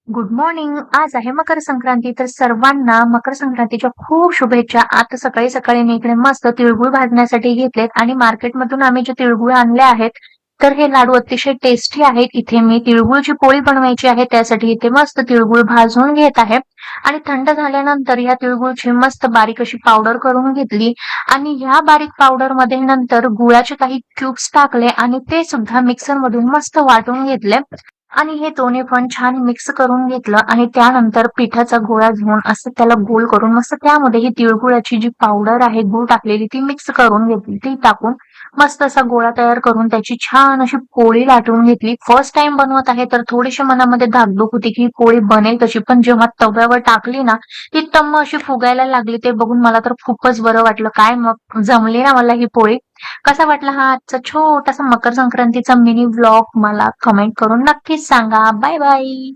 Good morning. आज आहे मकर संक्रांती, तर सर्वांना मकर संक्रांतीच्या खूप शुभेच्छा. आता सकाळी सकाळी मी इकडे मस्त तिळगुळ भाजण्यासाठी घेतलेत आणि मार्केटमधून आम्ही जे तिळगुळ आणले आहेत, तर हे लाडू अतिशय टेस्टी आहेत. इथे मी तिळगुळची पोळी बनवायची आहे, त्यासाठी इथे मस्त तिळगुळ भाजून घेत आहे आणि थंड झाल्यानंतर या तिळगुळची मस्त बारीक अशी पावडर करून घेतली आणि ह्या बारीक पावडर मध्ये नंतर गुळाचे काही क्यूब्स टाकले आणि ते सुद्धा मिक्सर मधून मस्त वाटून घेतले आणि हे दोन्ही पण छान मिक्स करून घेतलं आणि त्यानंतर पिठाचा गोळा घेऊन असं त्याला गोल करून मस्त त्यामध्ये ही तिळगुळाची जी पावडर आहे, गूळ टाकलेली ती मिक्स करून घेतली. ती टाकून मस्त असा गोळा तयार करून त्याची छान अशी पोळी लाटून घेतली. फर्स्ट टाइम बनवत आहे तर थोडीशी मनामध्ये धाकधूक होती की ही पोळी बनेल कशी, पण जेव्हा तव्यावर टाकली ना ती टम्म अशी फुगायला लागली. ते बघून मला तर खूपच बरं वाटलं. काय मग जमली ना मला ही पोळी. कसा वाटला हा आजचा छोटासा मकर संक्रांतीचा मिनी व्लॉग मला कमेंट करून नक्कीच सांगा. Bye bye.